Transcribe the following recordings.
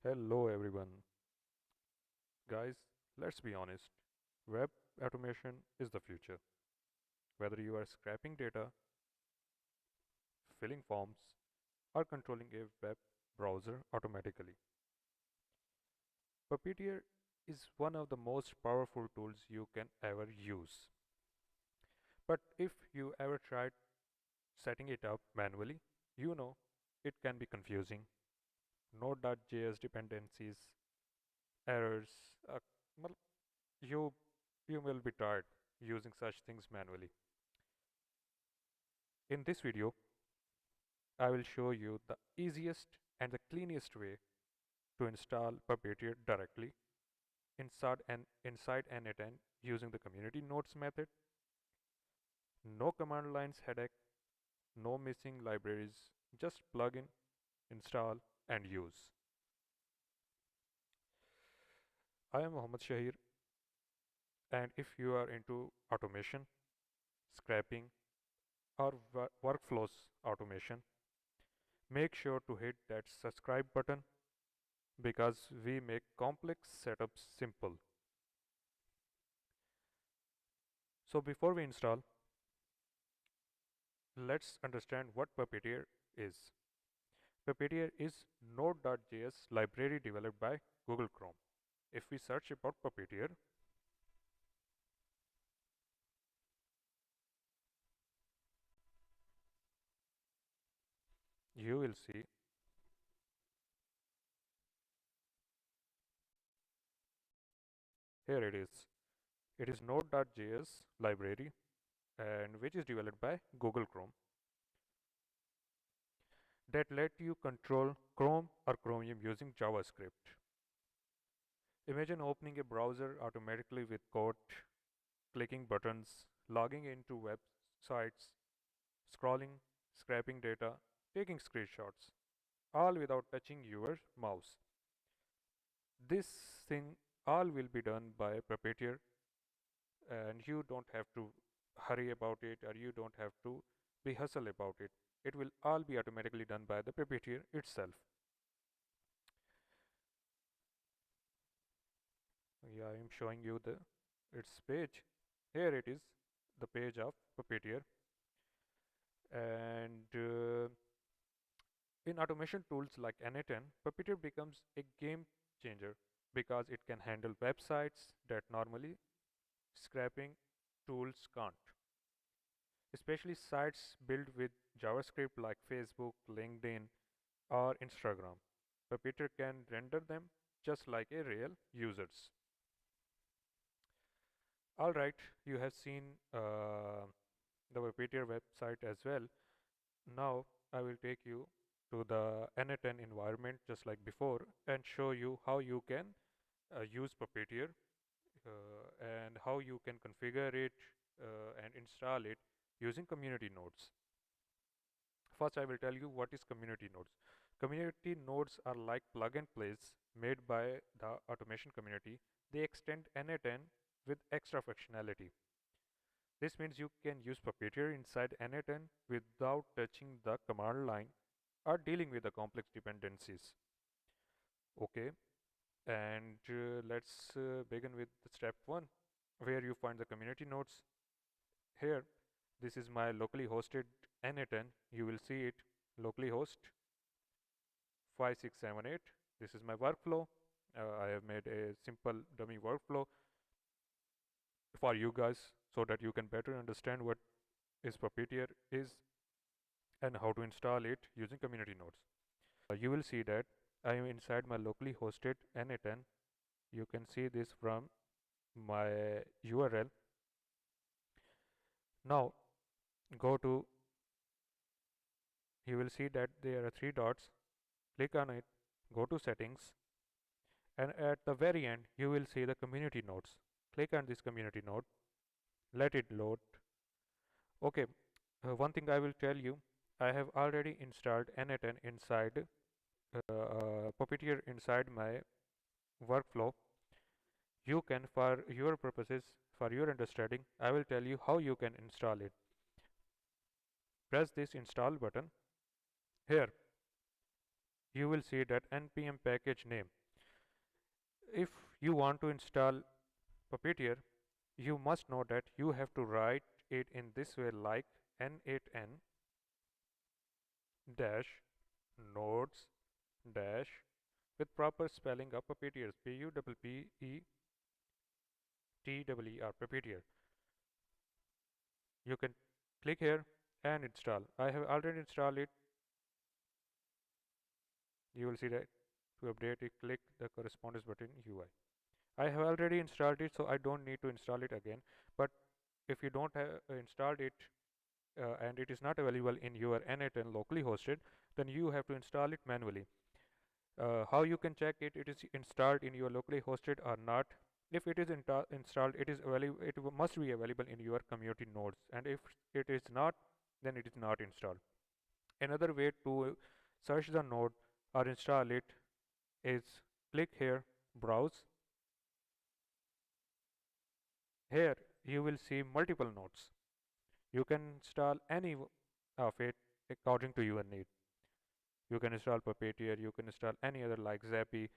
Hello everyone. Guys, let's be honest. Web automation is the future. Whether you are scraping data, filling forms, or controlling a web browser automatically. Puppeteer is one of the most powerful tools you can ever use. But if you ever tried setting it up manually, you know it can be confusing. Node.js dependencies, errors, well, you you will be tired using such things manually. In this video, I will show you the easiest and the cleanest way to install Puppeteer directly inside n8n using the community nodes method. No command lines headache, no missing libraries, just plug in, install and use. I am Mohammed Shahir, and if you are into automation, scraping or workflows automation, make sure to hit that subscribe button because we make complex setups simple. So before we install, let's understand what Puppeteer is. Puppeteer is Node.js library developed by Google Chrome. If we search about Puppeteer, you will see here it is. It is Node.js library and which is developed by Google Chrome that let you control Chrome or Chromium using JavaScript. Imagine opening a browser automatically with code, clicking buttons, logging into websites, scrolling, scraping data, taking screenshots, all without touching your mouse. This thing all will be done by Puppeteer and you don't have to hurry about it or you don't have to be hustle about it. It will all be automatically done by the Puppeteer itself. Yeah, I'm showing you its page. Here it is, the page of Puppeteer. And in automation tools like n8n, Puppeteer becomes a game changer because it can handle websites that normally scraping tools can't. Especially sites built with JavaScript like Facebook, LinkedIn, or Instagram. Puppeteer can render them just like a real users. All right, you have seen the Puppeteer website as well. Now I will take you to the n8n environment just like before and show you how you can use Puppeteer and how you can configure it and install it using community nodes. First, I will tell you what is community nodes. Community nodes are like plug and plays made by the automation community. They extend n8n with extra functionality. This means you can use Puppeteer inside n8n without touching the command line or dealing with the complex dependencies. Okay, and let's begin with step 1 where you find the community nodes. Here, this is my locally hosted n8n. You will see it locally host 5678. This is my workflow. I have made a simple dummy workflow for you guys so that you can better understand what is Puppeteer is and how to install it using community nodes. You will see that I am inside my locally hosted n8n. You can see this from my URL. Now go to, you will see that there are 3 dots. Click on it, go to settings, and at the very end you will see the community nodes. Click on this community node, let it load. Okay, one thing I will tell you, I have already installed n8n inside Puppeteer inside my workflow. You can, for your purposes, for your understanding, I will tell you how you can install it. Press this install button. Here you will see that npm package name. If you want to install Puppeteer, you must know that you have to write it in this way, like n8n dash nodes dash with proper spelling of Puppeteers, Puppeteer, Puppeteer. You can click here and install. I have already installed it. You will see that to update it, click the correspondence button UI. I have already installed it, so I don't need to install it again. But if you don't have installed it and it is not available in your n8n locally hosted, then you have to install it manually. How you can check it is installed in your locally hosted or not? If it is installed, it is available. It must be available in your community nodes, and if it is not, then it is not installed. Another way to search the node or install it is click here, browse. Here you will see multiple nodes. You can install any of it according to your need. You can install Puppeteer, you can install any other like Zappy,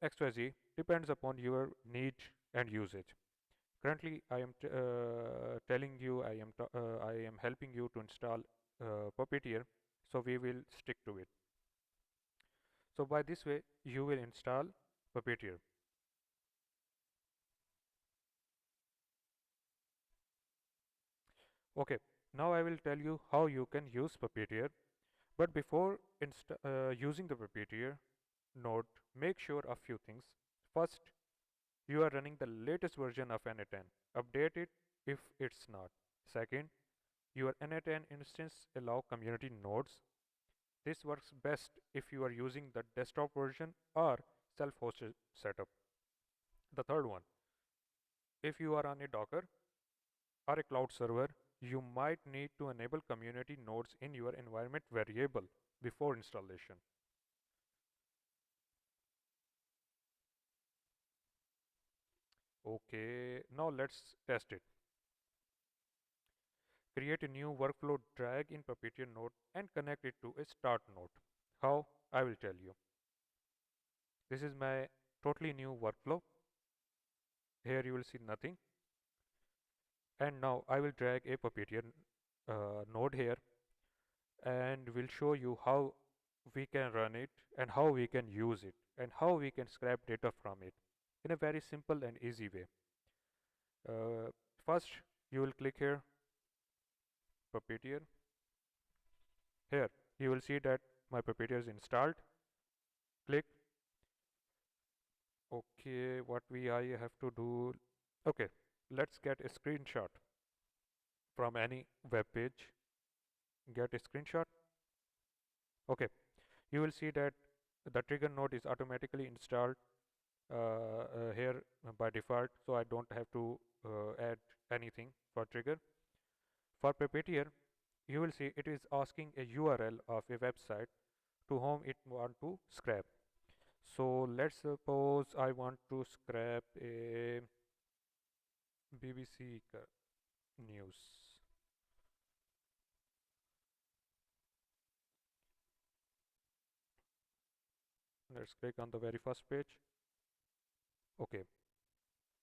XYZ, depends upon your need and usage. Currently, I am telling you, I am helping you to install Puppeteer, so we will stick to it. So by this way, you will install Puppeteer. Okay, now I will tell you how you can use Puppeteer. But before using the Puppeteer node, make sure of few things. First, you are running the latest version of n8n. Update it if it's not. Second, your n8n instance allow community nodes. This works best if you are using the desktop version or self-hosted setup. The third one, if you are on a Docker or a cloud server, you might need to enable community nodes in your environment variable before installation. Okay, now let's test it. Create a new workflow, drag in Puppeteer node and connect it to a start node. How? I will tell you. This is my totally new workflow. Here you will see nothing. And now I will drag a Puppeteer node here and will show you how we can run it and how we can use it and how we can scrap data from it in a very simple and easy way. First, you will click here, Puppeteer. Here, you will see that my Puppeteer is installed. Click. Okay, what I have to do? Okay, let's get a screenshot from any web page. Get a screenshot. Okay, you will see that the trigger node is automatically installed here by default, so I don't have to add anything for trigger. For Puppeteer, you will see it is asking a URL of a website to whom it want to scrap. So let's suppose I want to scrap a BBC news. Let's click on the very first page. Okay,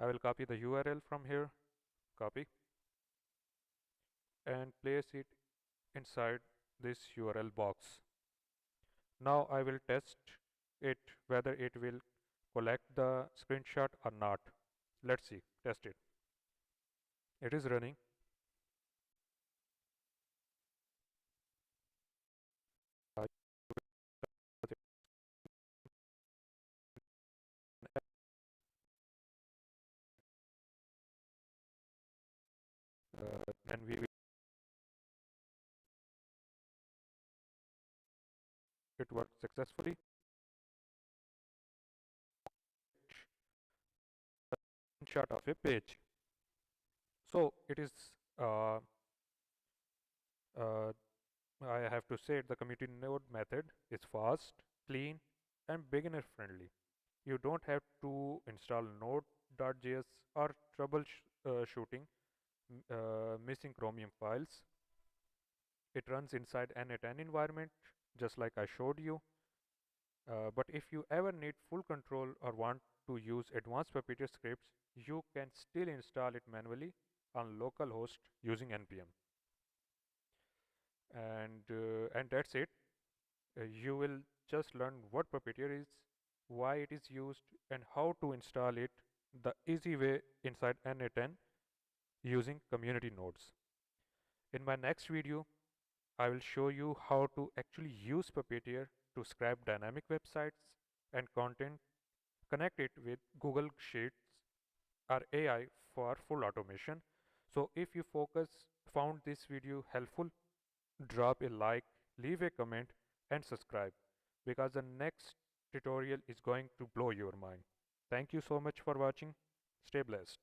I will copy the URL from here, copy, and place it inside this URL box. Now I will test it whether it will collect the screenshot or not. Let's see, test it. It is running. Then it worked successfully. Screenshot of a page. So it is uh, uh, I have to say the community node method is fast, clean, and beginner friendly. You don't have to install Node.js or troubleshooting missing Chromium files. It runs inside n8n environment just like I showed you. But if you ever need full control or want to use advanced Puppeteer scripts, you can still install it manually on localhost using npm. And that's it. You will just learn what Puppeteer is, why it is used, and how to install it the easy way inside n8n using community nodes. In my next video, I will show you how to actually use Puppeteer to scrape dynamic websites and content, connect it with Google Sheets or AI for full automation. So if you found this video helpful, drop a like, leave a comment and subscribe, because the next tutorial is going to blow your mind. Thank you so much for watching. Stay blessed.